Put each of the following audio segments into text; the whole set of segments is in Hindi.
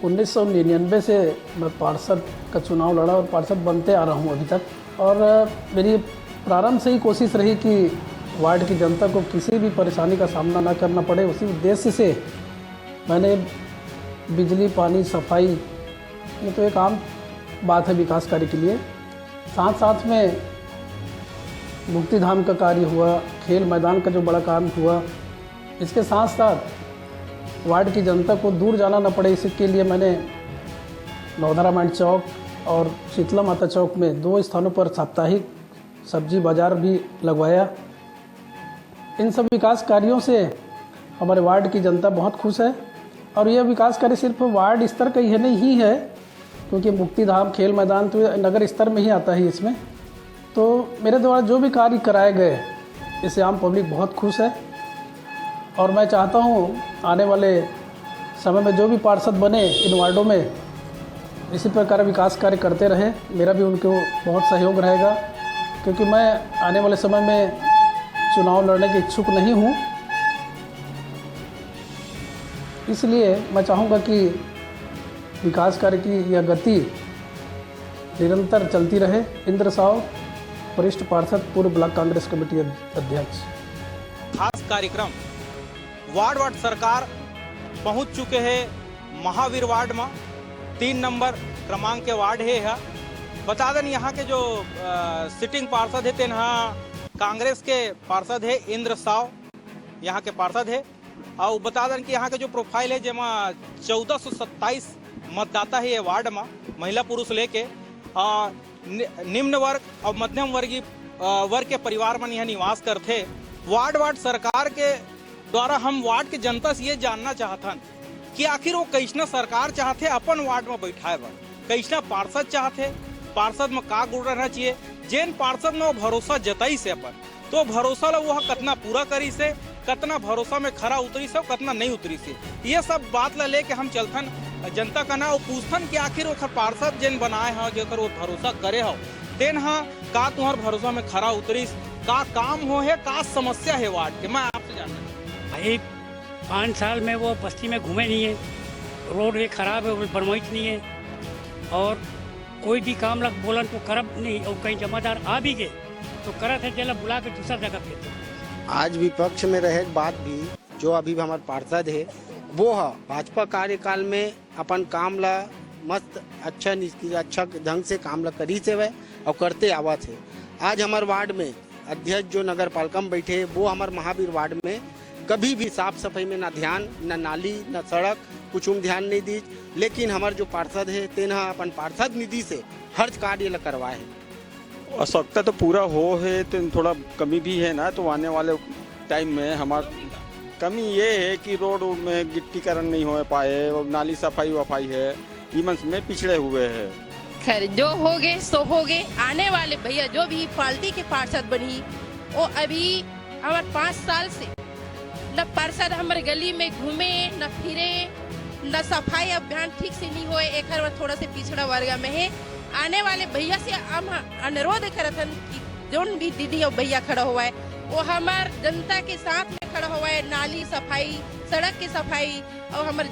1999 से मैं पार्षद का चुनाव लड़ा और पार्षद बनते आ रहा हूँ अभी तक। और मेरी प्रारंभ से ही कोशिश रही कि वार्ड की जनता को किसी भी परेशानी का सामना ना करना पड़े। उसी उद्देश्य से मैंने बिजली, पानी, सफाई, ये तो एक आम बात है विकास कार्य के लिए, साथ साथ में मुक्तिधाम का कार्य हुआ, खेल मैदान का जो बड़ा काम हुआ, इसके साथ साथ वार्ड की जनता को दूर जाना न पड़े, इसके लिए मैंने नौधा रामायण चौक और शीतला माता चौक में 2 स्थानों पर साप्ताहिक सब्जी बाज़ार भी लगवाया। इन सब विकास कार्यों से हमारे वार्ड की जनता बहुत खुश है। और यह विकास कार्य सिर्फ वार्ड स्तर का ही नहीं है, क्योंकि मुक्तिधाम, खेल मैदान तो नगर स्तर में ही आता है इसमें। तो मेरे द्वारा जो भी कार्य कराए गए, इससे आम पब्लिक बहुत खुश है। और मैं चाहता हूँ आने वाले समय में जो भी पार्षद बने इन वार्डों में, इसी प्रकार विकास कार्य करते रहे। मेरा भी उनको बहुत सहयोग रहेगा, क्योंकि मैं आने वाले समय में चुनाव लड़ने के इच्छुक नहीं हूँ। इसलिए मैं चाहूँगा कि विकास कार्य की यह गति निरंतर चलती रहे। इंद्र साव, वरिष्ठ पार्षद, पूर्व ब्लॉक कांग्रेस कमेटी अध्यक्ष। खास कार्यक्रम वार्ड सरकार पहुंच चुके हैं महावीर वार्ड में। 3 नंबर क्रमांक के वार्ड है यह। बता दें यहाँ के जो सिटिंग पार्षद है यहाँ कांग्रेस के पार्षद है इंद्र साव, यहाँ के पार्षद है। और बता दें कि यहाँ के जो प्रोफाइल है जमा 1427 मतदाता है ये वार्ड में, महिला पुरुष लेके निम्न वर्ग और मध्यम वर्गीय वर्ग के परिवार में यहाँ निवास करते। वार्ड सरकार के द्वारा हम वार्ड के जनता से ये जानना चाहतन कि आखिर वो कैसना सरकार चाहते अपन वार्ड में बैठाए बर, कैसना पार्षद चाहते, पार्षद में का गुण रहना चाहिए। जेन पार्षद में वो भरोसा जताई से अपन, तो भरोसा ला वह कितना पूरा करी से, कितना भरोसा में खरा उतरी से, कितना नहीं उतरी से, ये सब बात ला लेके हम चलथन जनता का ना पूछथन कि आखिर वो पार्षद जेन बनाए हो, जेकर वो भरोसा करे हो, तेन हाँ का तुम्हार भरोसा में खरा उतरीस, का काम हो है, का समस्या है वार्ड के। मैं आपसे जानना भाई 5 साल में वो बस्ती में घूमे नहीं है, रोड भी खराब है, बनवाई नहीं है, और कोई भी काम लग बोलन तो करब नहीं, और कहीं जमादार आ भी गए तो करत है चला बुला के दूसरा जगह पे। आज विपक्ष में रहे बात भी जो अभी भी हमारे पार्षद है वो है भाजपा कार्यकाल में अपन काम ला मस्त अच्छा ढंग से काम ला करी से वह और करते आवत है। आज हमारे वार्ड में अध्यक्ष जो नगर पालिका में बैठे वो हमारे महावीर वार्ड में कभी भी साफ सफाई में ना ध्यान, ना नाली, ना सड़क, कुछ में ध्यान नहीं दी। लेकिन हमारे जो पार्षद है तेना अपन पार्षद निधि से हर कार्य करवाए है। आवश्यकता तो पूरा हो है, तो थोड़ा कमी भी है ना, तो आने वाले टाइम में हमारा कमी ये है कि रोड में गिट्टीकरण नहीं हो पाए और नाली सफाई वफाई है, इमंस में पिछड़े हुए हैं। खैर जो हो गए सो हो गए। आने वाले भैया जो भी पार्टी के पार्षद बनी वो अभी हमारे 5 साल से न पार्षद हमारे गली में घूमे, न फिरे, न सफाई अभियान ठीक से नहीं हुए। एक थोड़ा से पिछड़ा वर्ग में है। आने वाले भैया से हम अनुरोध करथन कि जोन भी दीदी और भैया खड़ा हुआ है वो हमार जनता के साथ में खड़ा हुआ है। नाली सफाई, सड़क की सफाई और हमारे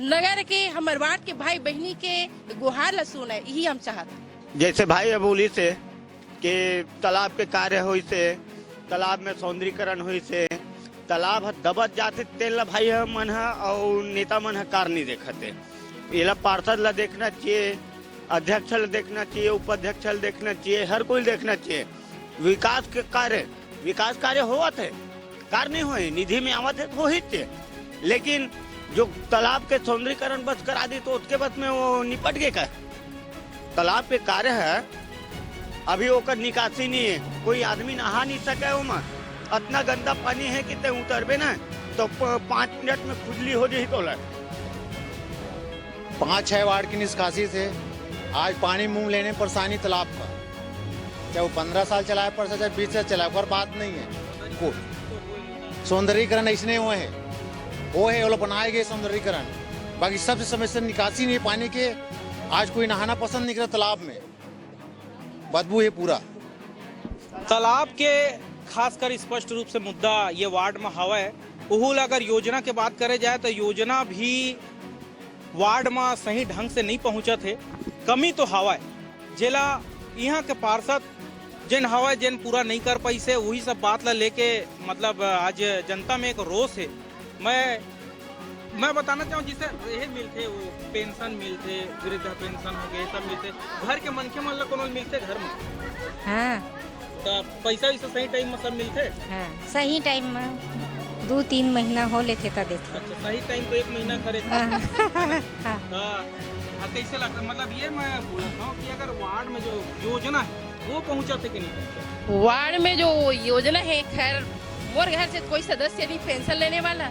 नगर के, हमारे वार्ड के भाई बहनी के गुहार लसून है, यही हम चाहते। जैसे भाई बोली से कि तालाब के कार्य हुई से, तालाब में सौंदर्यीकरण हुई से, तालाब दबत जाते तेल भाई मन है और नेता मन है कार नहीं देखते। ये पार्षद ला देखना चाहिए, अध्यक्ष ला देखना चाहिए, उपाध्यक्ष ला देखना चाहिए, हर कोई देखना चाहिए। विकास कार्य होवत है, कार्य नहीं हुए, निधि में आवत है तो हो ही चाहिए। लेकिन जो तालाब के सौंदर्यीकरण बस करा दी तो उसके बाद में वो निपट गए का तालाब पे कार्य है, अभी वो निकासी नहीं है, कोई आदमी नहा नहीं सके। वो में इतना गंदा पानी है कि ते उतरबे ना तो 5 मिनट में खुजली हो जाए। तो 5-6 वार्ड की निष्कासी से आज पानी मुंह लेने परेशानी तालाब का, चाहे वो 15 साल चलाए पर चाहे 20 साल चलाए, पर बात नहीं है। सौंदर्यीकरण इसने हुए है, वो है वो लोग बनाए गए सौंदर्यीकरण, बाकी सबसे समस्या निकासी नहीं है पानी के। आज कोई नहाना पसंद नहीं करता, तालाब में बदबू है पूरा। तालाब के खासकर स्पष्ट रूप से मुद्दा ये वार्ड में हवा है। उहुल अगर योजना की बात करे जाए तो योजना भी वार्ड में सही ढंग से नहीं पहुंचा थे। कमी तो हवा जेला यहाँ के पार्षद जिन हवा जिन पूरा नहीं कर पाई से वही सब बात ला लेके मतलब आज जनता में एक रोष है। मैं बताना चाहूँ जिसे ये मिलते वो पेंशन मिलते, वृद्ध पेंशन हो गए, सब मिलते, घर के मनखे मन ला कोनो मिलते घर में। हाँ तो पैसा वैसा सही टाइम में सब मिलते। हाँ सही टाइम में 2-3 महीना हो लेते तो देते। अच्छा सही टाइम तो 1 महीना करे था। हाँ कैसे लगता मतलब ये मैं बोल रहा हूँ कि अगर वार्ड में जो योजना है वो पहुँचा थे कि नहीं पहुँचा? वार्ड में जो योजना है, खैर मोर घर से कोई सदस्य नहीं पेंशन लेने वाला,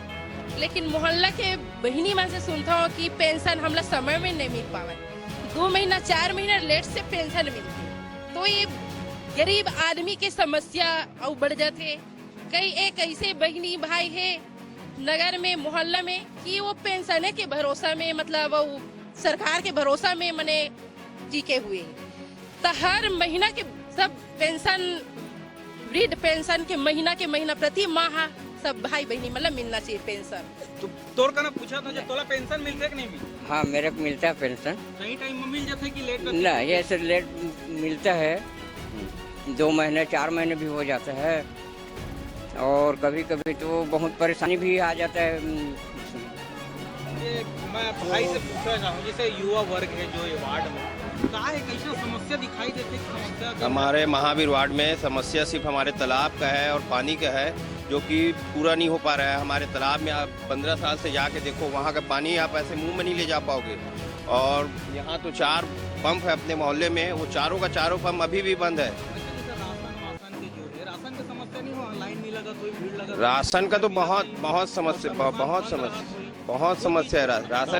लेकिन मोहल्ला के बहिनी मन से सुनता हूँ कि पेंशन हमला समय में नहीं मिल पावे, 2 महीना 4 महीना लेट से पेंशन मिलती। तो ये गरीब आदमी की समस्या और बढ़ जाते। कई एक ऐसे बहिनी भाई है नगर में मोहल्ला में कि वो पेंशन के भरोसा में मतलब वो सरकार के भरोसा में मने टीके हुए, तो हर महीना के सब पेंशन वृद्ध पेंशन के महीना प्रति माह सब भाई बहनी मतलब मिलना चाहिए पेंशन। तो तोर का ना पूछा था जो तोला पेंशन मिलते है कि नहीं मिलते? हाँ मेरे को मिलता है पेंशन। सही टाइम में मिल जाते कि लेट? ना ये ऐसे लेट मिलता है, 2 महीने 4 महीने भी हो जाता है, और कभी कभी तो बहुत परेशानी भी आ जाता है। ये मैं भाई से पूछना चाहूँ जैसे युवा वर्ग है जो ये वार्ड में का है, कैसे समस्या दिखाई देती समस्या? हमारे महावीर वार्ड में समस्या सिर्फ हमारे तालाब का है और पानी का है, जो कि पूरा नहीं हो पा रहा है। हमारे तालाब में आप 15 साल से जाके देखो, वहाँ का पानी आप ऐसे मुंह में नहीं ले जा पाओगे। और यहाँ तो 4 पंप है अपने मोहल्ले में, वो चारों का चारों पंप अभी भी बंद है। राशन का तो बहुत समस्या है।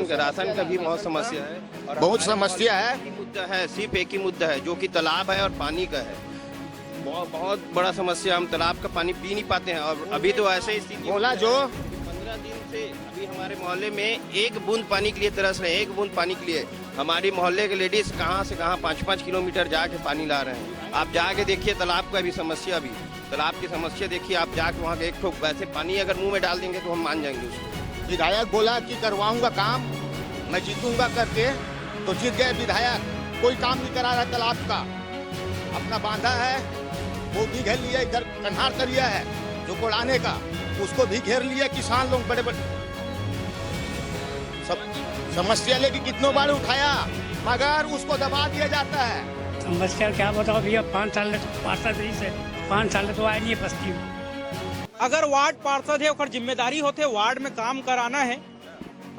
राशन का भी बहुत समस्या है, और बहुत समस्या है। मुद्दा है सिर्फ एक ही मुद्दा है जो कि तालाब है और पानी का है। बहुत बड़ा समस्या, हम तालाब का पानी पी नहीं पाते हैं। और अभी तो ऐसे स्थिति बोला जो 15 दिन से अभी हमारे मोहल्ले में 1 बूंद पानी के लिए तरस रहे हैं। 1 बूंद पानी के लिए हमारी मोहल्ले के लेडीज कहाँ से कहाँ 5-5 किलोमीटर जाके पानी ला रहे हैं। आप जाके देखिए तालाब का भी समस्या, भी तालाब की समस्या देखिए आप जाके वहाँ के 1 ठोक वैसे पानी अगर मुँह में डाल देंगे तो हम मान जाएंगे उसको। विधायक बोला कि करवाऊंगा काम, मैं जीतूंगा करके, तो जीत गए विधायक। कोई काम नहीं करा रहा तालाब का। अपना बांधा है वो भी घेर लिया, इधर कन्हार कर लिया है जो कोड़ाने का, उसको भी घेर लिया। किसान लोग बड़े सब समस्या लेके कितनों बार उठाया मगर उसको दबा दिया जाता है। समस्या क्या बताओ भैया, 5 साल तो पार्षद रही से 5 साल तो आए नहीं है बस्ती में। अगर वार्ड पार्षद है ओकर जिम्मेदारी होते वार्ड में काम कराना है,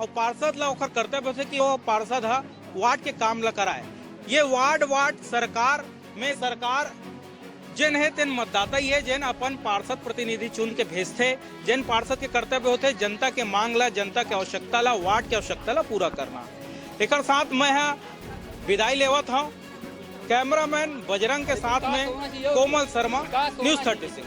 और पार्षद ला ओकर कर्तव्य होते कि वो पार्षद है वार्ड के काम ला कराए। ये वार्ड सरकार में सरकार जिन है तेन मतदाता ही है, जिन अपन पार्षद प्रतिनिधि चुन के भेजते, जिन पार्षद के कर्तव्य होते जनता के मांग ला, जनता के आवश्यकता ला, वार्ड के आवश्यकता ला पूरा करना। एक साथ मैं विदाई लेवत हूँ। कैमरामैन बजरंग के साथ में कोमल शर्मा, न्यूज़ 36।